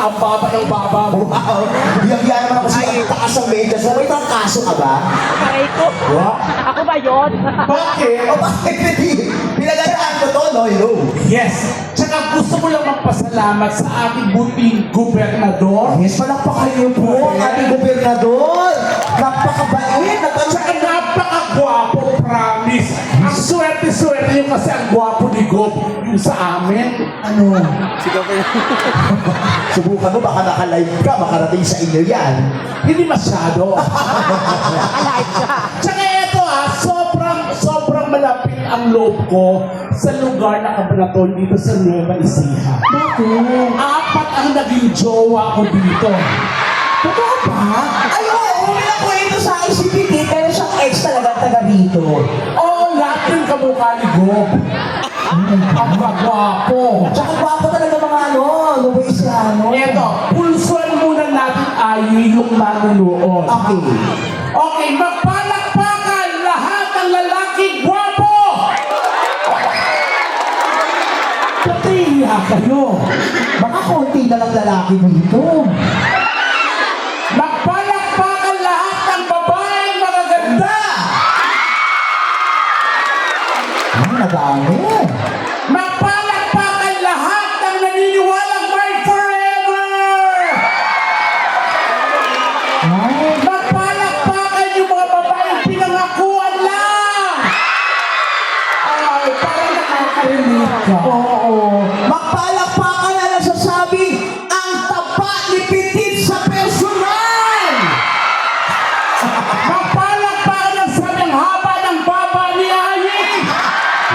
ang baba ng baba mo. Wow! Biyang-biyan naman ako sa taas ang medyas. May trangkaso ka ba? Aray ko. Wow! Ako ba yun? Bakit? O bakit hindi? Pinagandaan ko to, no? Hello! Yes. Tsaka gusto ko lang magpasalamat sa ating buting gobernador. Yes, palakpakan niyo po ang ating gobernador. Napakabait. Tsaka napakagwapo, promise. Ang swerte-swerte yung kasi ang gwapo ni Gob yung sa amin. Ano? Subukan mo, baka naka-live ka, makarating sa inyo yan. Hindi masyado. Alive ka. Tsaka ito sobrang malapit ang loob ko sa lugar na Cabanatuan dito sa Nueva Ecija. Bakit? 4 ang naging jowa ko dito. Totoo ba? Ay, oo, may nakwento sa ICPT, pero siyang ex talaga taga rito. Oo, lahat yung kamukha ni Gob. Ang kagwapo. Tsaka gwapo talaga mga Luisiano. Eto, pulsuan muna natin ay yung manunood. Okay. Okay, magpalakpakan lahat ng lalaki gwapo! Patiya kayo. Baka konti na lang lalaki dito. Magpalakpakan lahat ng babaeng magaganda! Ay, nadami. Magpalakpakan lahat ng naniniwalang may forever! Ay, Magpalakpakan yung mga babaeng pinangakuan lang! Ay, parang nakakarinig ka. oo. Magpalakpakan na nasasabing ang taba ni Petit sa personal. Magpalakpakan ang sabing haba ng baba ni Ayi!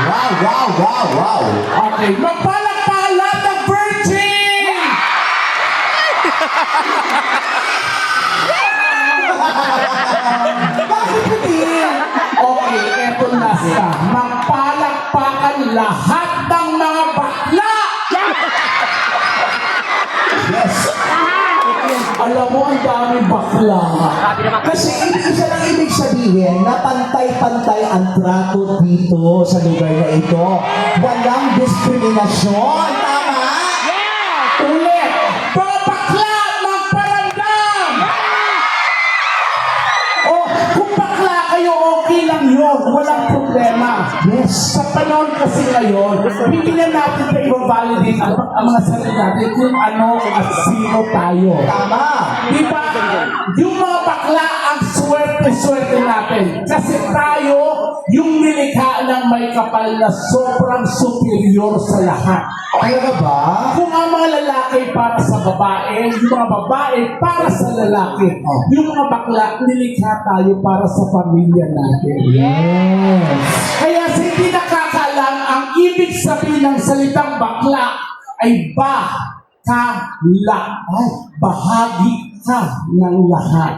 Wow, wow, wow, wow. Okay, magpalakpakan lahat ng virgin! Bakit Petit? Okay, eto na siya. Magpalakpakan lahat ng mga bakla! Yes. Alam mo, ang daming bakla. Grabe naman ka. Kasi isa lang ibig sabihin na pantay-pantay ang trato dito sa lugar na ito. Walang diskriminasyon. Tama? Yes! Ulit! Mga bakla, magparamdam! Oh, kung bakla kayo, okay lang yun. Walang problema. Yes. Sa panahon kasi ngayon, hindi na natin na i-validate ang mga sarili natin kung ano at sino tayo. Tama. Di ba? Yung mga bakla ang swerte-swerte natin. Kasi tayo, yung nilikha ng may kapal na sobrang superior sa lahat. Talaga ba? Kung ang mga lalaki para sa babae, yung mga babae para sa lalaki, yung mga bakla, nilikha tayo para sa pamilya natin. Yes. Kaya sa hindi nakakaalam, ang ibig sabihin ng salitang bakla ay ba-ka-la. Ay, bahagi ka ng lahat.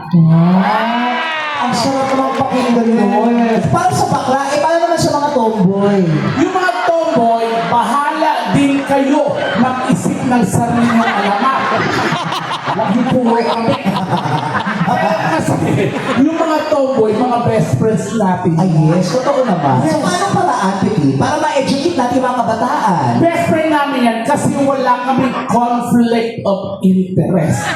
Ang sarap naman pakinggan yun. Para sa bakla, paano naman sa mga tomboy? Yung mga tomboy, bahala din kayo mag-isip ng sariling alamat. Lagi po kami. Kasi yung mga tomboy, mga best friends natin. Ay, yes. Totoo naman. So, paano paraan, Petit? Para ma-educate natin mga kabataan. Best friend namin yan kasi wala kaming conflict of interest.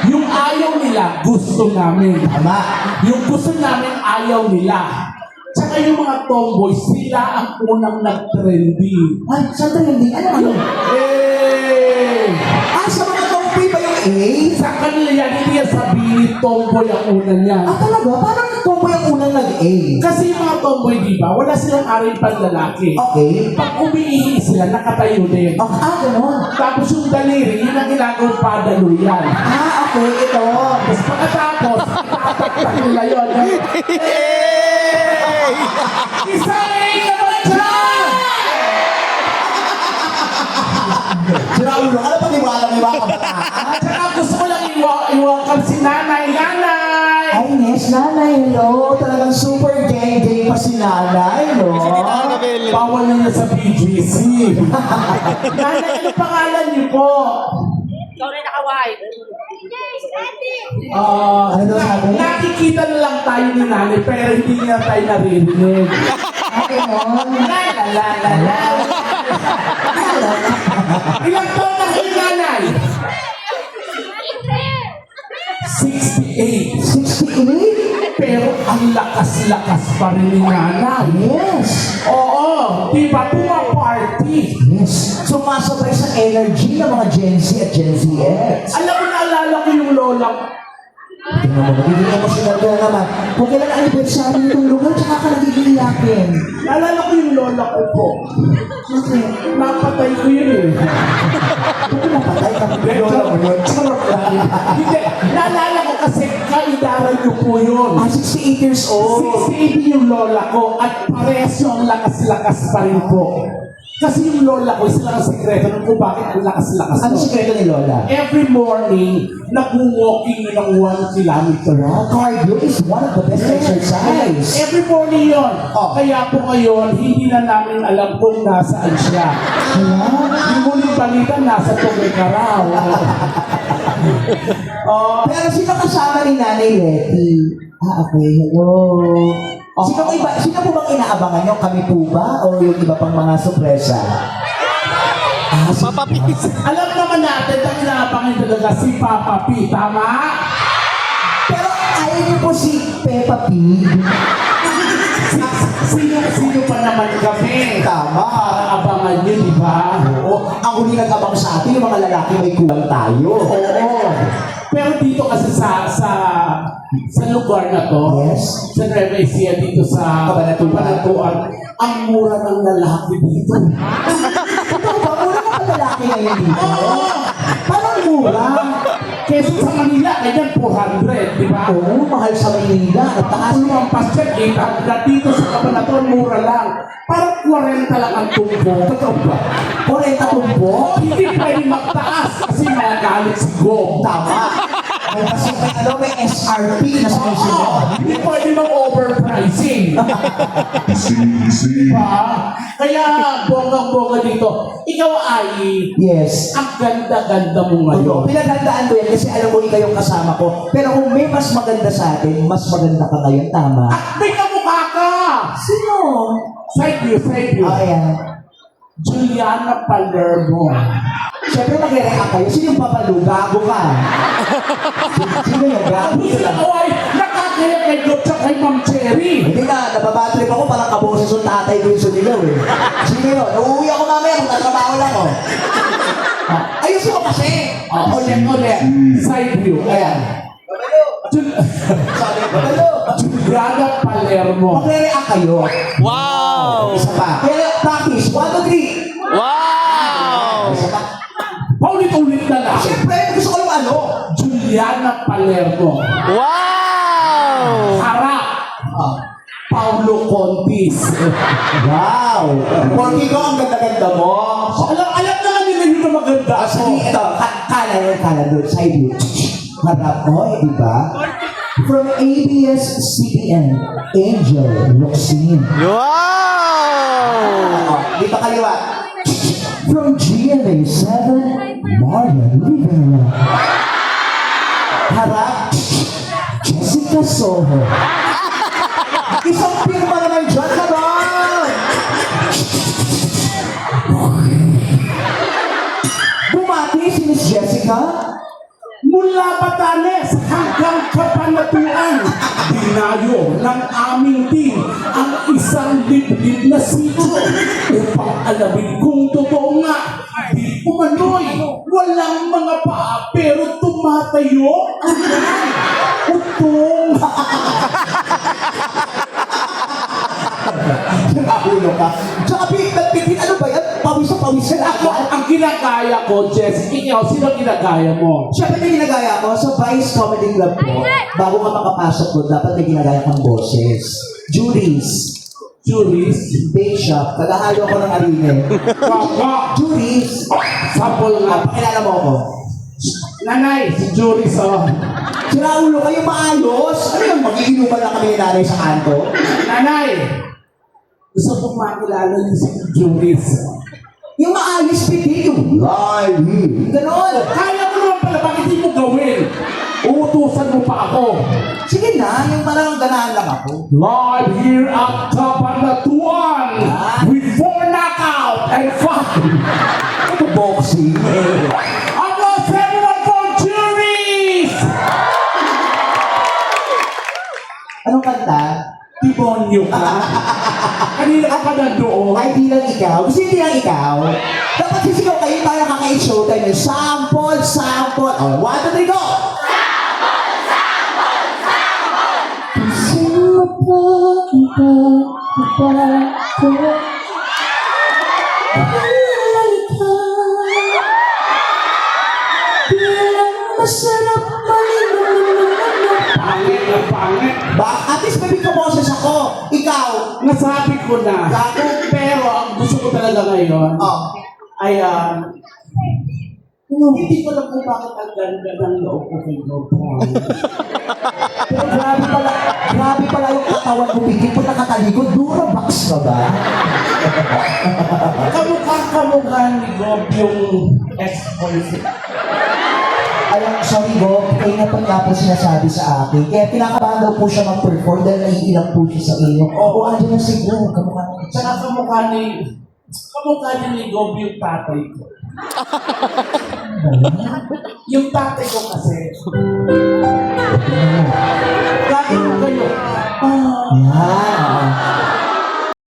Yung ayaw nila, gusto namin. Tama. Yung gusto namin, ayaw nila. Tsaka yung mga tomboy, sila ang unang nag-trending. Ay, sa trending, ano? Eh! Ah, sa mga tomboy ba yung A? Sa kanila yan, hindi yan sabihin tomboy ang una niyan. Ah, talaga? Parang tomboy ang unang nag-A. Kasi yung mga tomboy, di ba, wala silang aring panlalaki. Okay. Pag umiihi sila, nakatayo din. Ganun. Tapos yung daliri, yun ang ginagawang padaluyan. Ah, okay. Ito. Tapos pagkatapos, itataktak nila yun. Isa naman dyan! Sira ulo. Ano pa niwala ng mga kabataan? At saka gusto ko lang iwakam si nanay. Nanay! Ay, yes, nanay, no? Talagang super gay pa si nanay, no? Bawal na niya sa BGC. Nanay, ano pangalan niyo po? Ikaw na nakaway. Ano daw sabi? Nakikita na lang tayo ni nanay pero hindi niya tayo naririnig. Okay, no? Ilang taon na kayo nanay? lakas-lakas pa rin ni nanay. Yes. Oo, di ba? Pumaparty. Yes. Sumasabay sa energy ng mga Gen Z at Gen ZX. Alam mo, naalala ko yung lola ko. Tingnan mo, nagiging emotional ka na naman. Kung kailan ang anniversary nitong lugar, tsaka ka nagiging iyakin. Naalala ko yung lola ko po. Napatay ko yun eh. Kung napatay ka, lola mo yun. Charot lang. Hindi, naalala ko kasi kaidaran niyo po yun. 68 years old. 68 yung lola ko at parehas yung lakas-lakas pa rin po. Kasi yung lola ko, sila ang sekreto ng kung bakit ang lakas-lakas Ano ko. sikreto ni Lola? Every morning, nag-walking ng 1 kilometer. Cardio is one of the best exercise. Every morning yun. Oh. Kaya po ngayon, hindi na namin alam kung nasaan siya. Yung muling balita, nasa Tuguegarao. Oh, Pero sino kasama ni Nanay Letty? Okay, hello. Sino po bang inaabangan nyo? Kami po ba? O yung iba pang mga sorpresa? alam naman natin ang inaabangan talaga si Papa P. Tama? Pero ayaw niyo po si Peppa Pig. Sino pa naman kami? Tama. Para abangan nyo, di ba? Oo, ang huli nag-abang sa atin, yung mga lalaki may kulang tayo. Oo. Pero dito kasi sa lugar na to, Yes. sa Nueva Ecija, dito sa Cabanatuan, ang mura ng lalaki dito. Ito ba? Mura ka pa lalaki ngayon dito? Oo! Parang mura. Kesa sa Manila, ganyan 400, di ba? Oo, mahal sa Maynila. At taas Taas lumampas dyan, 800. Dito sa Cabanatuan, mura lang. Parang 40 lang ang tumbo. Totoo ba? 40 tumbo. Hindi pwede magtaas kasi magagalit si Gong. Tama. May SRP na sumusunod. Hindi pwede mag-overpricing. Diba? Kaya bonggang-bongga dito. Ikaw ay Yes. ang ganda-ganda mo Ano, ngayon. pinaghandaan ko yan kasi alam mo ikaw yung kasama ko. Pero kung may mas maganda sa atin, mas maganda ka ngayon, tama? At may kamukha ka! Sino? Side view, side view. Ayan. Juliana Palermo. Siyempre mag-react kayo. Sino yung papalo? Gago ka. Sino yung gago? Tapos sila ko ay nakakaya kay Dot sa kay Ma'am Cherry. Hindi na, nababatrip ako parang kaboses yung tatay ko yung sunilaw eh. Sino yun? Nauuwi ako mamaya, magtatrabaho lang oh. Ayusin mo kasi! Ulit. Side view. Ayan. Sabi ko, hello! Juliana Palermo. Magre-react kayo. Wow! Isa pa. Kaya practice, 1, 2, 3. Wow! Isa pa. Paulit-ulit na lang. Siyempre, gusto ko yung ano. Juliana Palermo. Wow! Harap. Ah. Paulo Contis. Wow! Porky ko, ang ganda-ganda mo. Alam naman nila yun na maganda ako. Sige, ito, kala doon, side view. Harap mo, eh, di ba? From ABS-CBN, Angel Luxin. Wow! Dito kaliwa. From GMA7, Marian Rivera. Harap, Jessica Soho. Isang pirma naman dyan, karon! Bumati si Miss Jessica. Mula Batanes hanggang Cabanatuan, dinayo ng aming team ang isang liblib na sitio upang alamin kung totoo nga di umano'y walang mga paa pero tumatayo ang utong. Nakahulo ka. Tsaka pinagpitin, ano ba yan? Pawis sa pawis yan ako. Ang ginagaya ko, Jess, ikaw, sino ginagaya mo? Siyempre may ginagaya ko sa Vice Comedy Club ko. Bago ka makapasok ko, dapat may ginagaya kang boses. Juries. Juris? Bishop. Tagahalo ko ng arine. Kaka! Juries. Sample nga. Pakilala mo ako. Nanay, si Juris, oh. Sira ulo kayo maayos. Ano yung magiinuman lang kami ni nanay sa kanto? Nanay! Gusto kong makilala niyo si Juris. Yung maayos piti, yung live. Ganon. Kaya mo naman pala, bakit hindi mo gawin? Uutusan mo pa ako. Sige na, yung parang ganahan lang ako. Live here at Cabanatuan with 4 knockout and 5. Ito boxing. Applause everyone for Juris! Anong Anong kanta? Demonyo ka. Kanina ka pa na doon. Ay, di lang ikaw. Gusto hindi lang ikaw. Dapat sisigaw kayo tayo kaka-showtime. Sample, sample. Oh, 1, 2, 3, go! Masarap Pangit na pangit. At least may kaboses ako. Ikaw. Nasabi ko na. Gago. Pero ang gusto ko talaga ngayon Oh. ay hindi ko lang kung bakit ang ganda ng loob ko kay Gopon. Pero grabe pala yung katawan mo. Bigyan po nakatalikod. Durabox ka ba? Kamukha ni Gob yung ex-boyfriend. Alam, sorry Bob, kayo na pag po sinasabi sa akin. Kaya pinakabahan daw po siya mag-perform dahil naiilang po siya sa inyo. Oo, andyan na siguro. Kamukha niya. Tsaka kamukha niya ni Gob yung tatay ko. Yung tatay ko kasi,